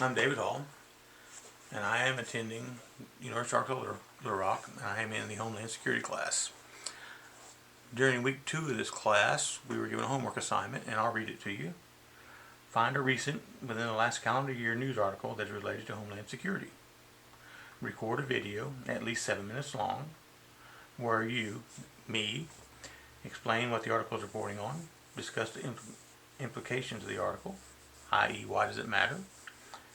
I'm David Hall, and I am attending University of Arkansas Little Rock, and I am in the Homeland Security class. During week 2 of this class, we were given a homework assignment, and I'll read it to you. Find a recent, within the last calendar year, news article that is related to Homeland Security. Record a video, at least 7 minutes long, where you, me, explain what the article is reporting on, discuss the implications of the article, i.e. why does it matter,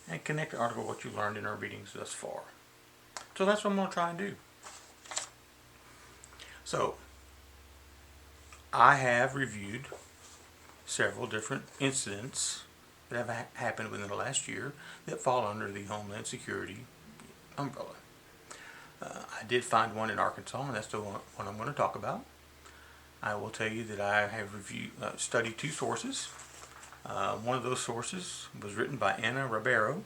and connect the article to what you learned in our readings thus far. So that's what I'm going to try and do. So, I have reviewed several different incidents that have happened within the last year that fall under the Homeland Security umbrella. I did find one in Arkansas, and that's the one I'm going to talk about. I will tell you that I have studied 2 sources. One of those sources was written by Anna Ribeiro,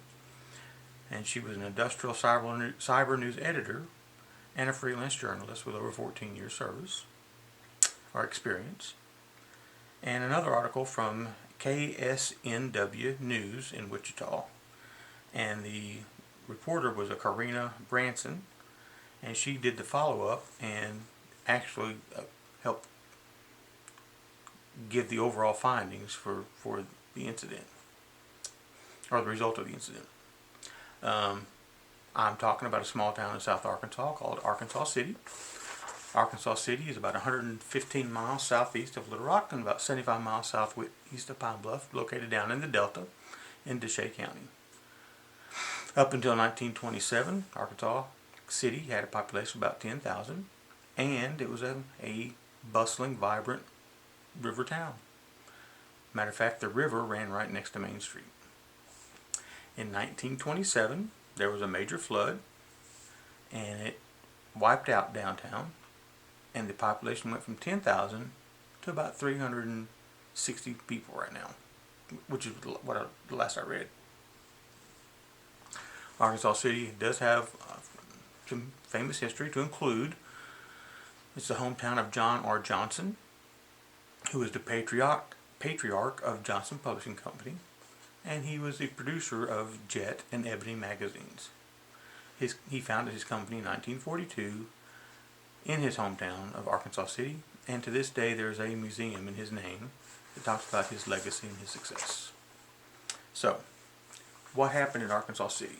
and she was an industrial cyber news editor and a freelance journalist with over 14 years service or experience. And another article from KSNW News in Wichita, and the reporter was a Carina Branson, and she did the follow-up and actually helped give the overall findings for the incident, or the result of the incident. I'm talking about a small town in South Arkansas called Arkansas City. Arkansas City is about 115 miles southeast of Little Rock and about 75 miles southeast of Pine Bluff, located down in the Delta in Deshay County. Up until 1927, Arkansas City had a population of about 10,000, and it was a bustling, vibrant river town. Matter of fact, the river ran right next to Main Street. In 1927, there was a major flood, and it wiped out downtown, and the population went from 10,000 to about 360 people right now, which is the last I read. Arkansas City does have some famous history to include. It's the hometown of John R. Johnson, who was the patriarch of Johnson Publishing Company, and he was the producer of Jet and Ebony magazines. He founded his company in 1942 in his hometown of Arkansas City, and to this day there is a museum in his name that talks about his legacy and his success. So, what happened in Arkansas City?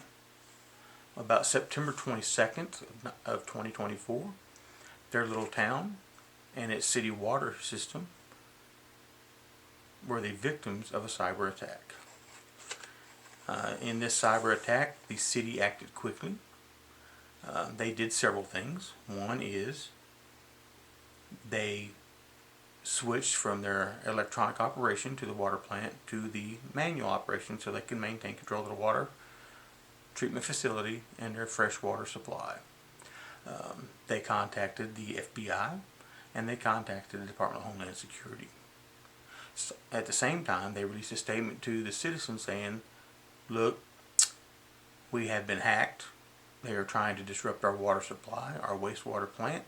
About September 22nd of 2024, their little town and its city water system were the victims of a cyber attack. In this cyber attack, the city acted quickly. They did several things. One is they switched from their electronic operation to the water plant to the manual operation so they can maintain control of the water treatment facility and their fresh water supply. They contacted the FBI, and they contacted the Department of Homeland Security. So, at the same time, they released a statement to the citizens saying, look, we have been hacked. They are trying to disrupt our water supply, our wastewater plant,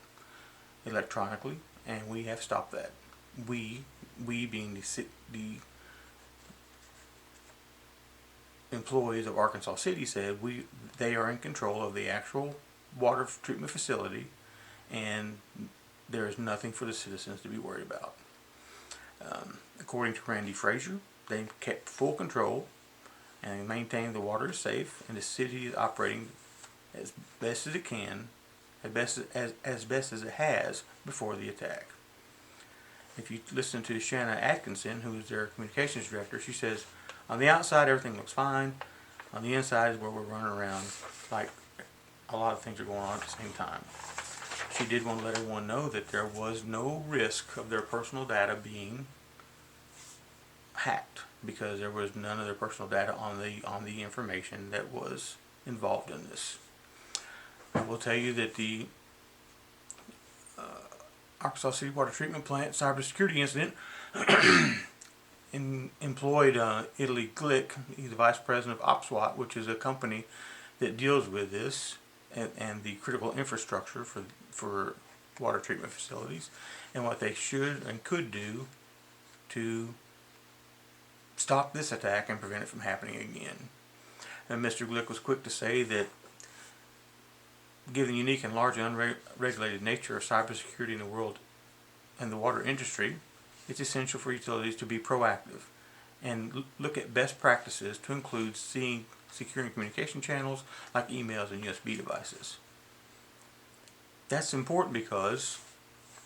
electronically, and we have stopped that. We being the employees of Arkansas City, said they are in control of the actual water treatment facility, and there is nothing for the citizens to be worried about. According to Randy Frazier, they kept full control and maintained the water is safe, and the city is operating as best as it can, as best as it has before the attack. If you listen to Shanna Atkinson, who is their communications director, she says, on the outside everything looks fine. On the inside is where we're running around like a lot of things are going on at the same time. She did want to let everyone know that there was no risk of their personal data being hacked, because there was none of their personal data on the information that was involved in this. I will tell you that the Arkansas City Water Treatment Plant cybersecurity incident employed Italy Glick. He's the vice president of OpSWAT, which is a company that deals with this and the critical infrastructure for water treatment facilities, and what they should and could do to stop this attack and prevent it from happening again. And Mr. Glick was quick to say that given the unique and largely unregulated nature of cybersecurity in the world and the water industry, it's essential for utilities to be proactive and look at best practices to include securing communication channels like emails and USB devices. That's important because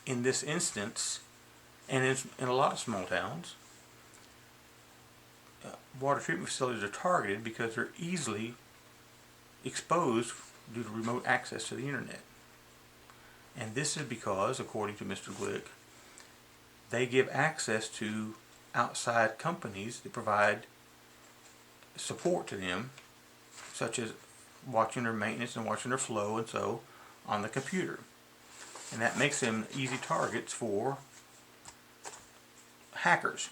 in this instance, and in a lot of small towns, water treatment facilities are targeted because they're easily exposed due to remote access to the internet. And this is because, according to Mr. Glick, they give access to outside companies that provide support to them, such as watching their maintenance and watching their flow and so on the computer. And that makes them easy targets for hackers.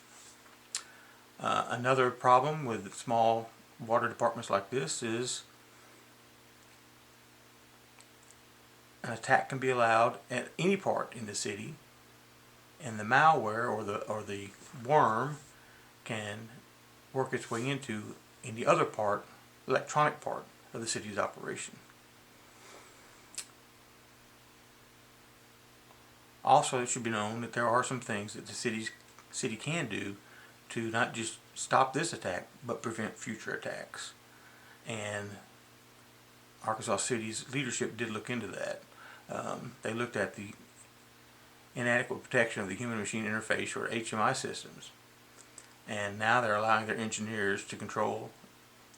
Another problem with small water departments like this is an attack can be allowed at any part in the city, and the malware or the worm can work its way into any other part, electronic part of the city's operation. Also, it should be known that there are some things that the city can do to not just stop this attack, but prevent future attacks. And Arkansas City's leadership did look into that. They looked at the inadequate protection of the human-machine interface, or HMI systems, and now they're allowing their engineers to control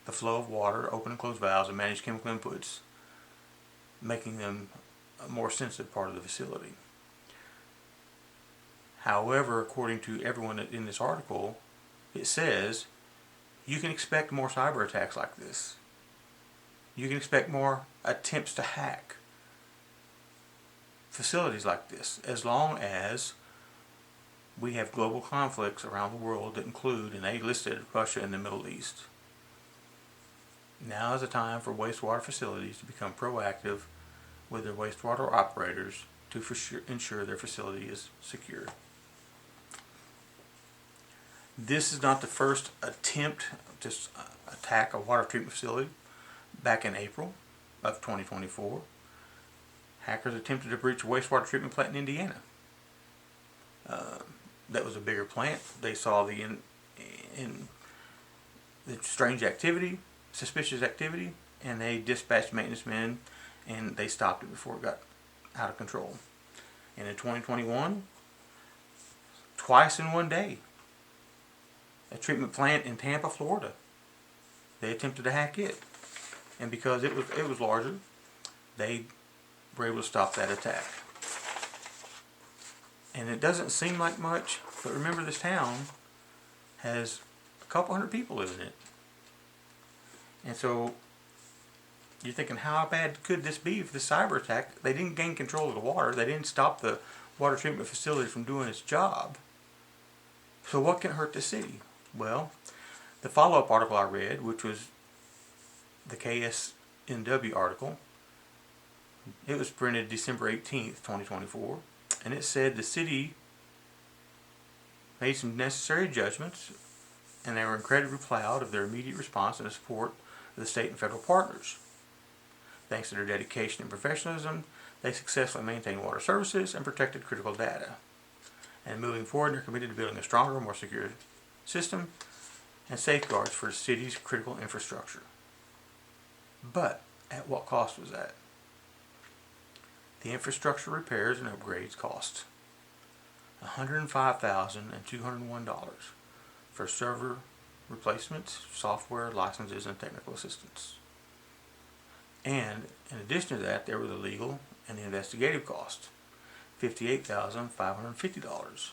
the flow of water, open and close valves, and manage chemical inputs, making them a more sensitive part of the facility. However, according to everyone in this article, it says you can expect more cyber attacks like this. You can expect more attempts to hack facilities like this, as long as we have global conflicts around the world that include, and they listed, Russia and the Middle East. Now is the time for wastewater facilities to become proactive with their wastewater operators to ensure their facility is secure. This is not the first attempt to attack a water treatment facility. Back in April of 2024, hackers attempted to breach a wastewater treatment plant in Indiana. That was a bigger plant. They saw the strange activity, suspicious activity, and they dispatched maintenance men, and they stopped it before it got out of control. And in 2021, twice in one day, a treatment plant in Tampa, Florida, they attempted to hack it, and because it was larger, they were able to stop that attack. And it doesn't seem like much, but remember, this town has a couple hundred people living in it. And so you're thinking, how bad could this be for the cyber attack? They didn't gain control of the water. They didn't stop the water treatment facility from doing its job. So what can hurt the city? Well, the follow-up article I read, which was the KSNW article, it was printed December 18th, 2024, and it said the city made some necessary judgments, and they were incredibly proud of their immediate response and the support of the state and federal partners. Thanks to their dedication and professionalism, they successfully maintained water services and protected critical data. And moving forward, they're committed to building a stronger, more secure system and safeguards for the city's critical infrastructure. But at what cost was that? The infrastructure repairs and upgrades cost $105,201 for server replacements, software, licenses, and technical assistance. And in addition to that, there were the legal and the investigative costs, $58,550.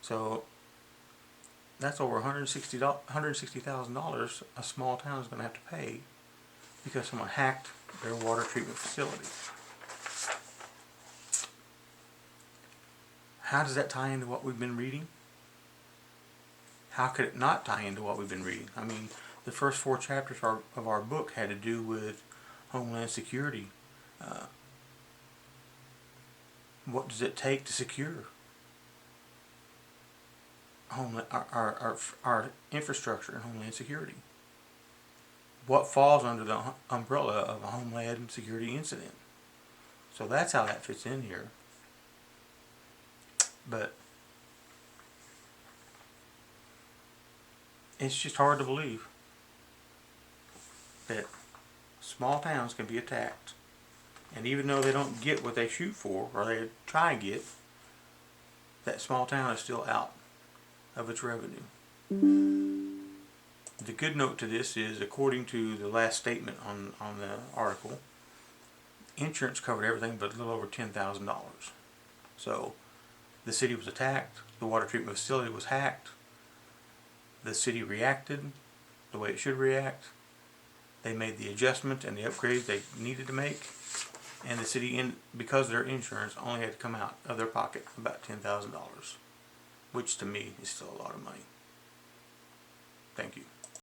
So that's over $160,000 a small town is going to have to pay because someone hacked their water treatment facility. How does that tie into what we've been reading? How could it not tie into what we've been reading? I mean, the first 4 chapters of our book had to do with Homeland Security. What does it take to secure our infrastructure and Homeland Security. What falls under the umbrella of a Homeland Security incident. So that's how that fits in here. But it's just hard to believe that small towns can be attacked. And even though they don't get what they shoot for, or they try and get, that small town is still out of its revenue. The good note to this is, according to the last statement on the article, insurance covered everything but a little over $10,000. So the city was attacked, the water treatment facility was hacked, the city reacted the way it should react, they made the adjustments and the upgrades they needed to make, and the city, because their insurance, only had to come out of their pocket about $10,000, which to me is still a lot of money.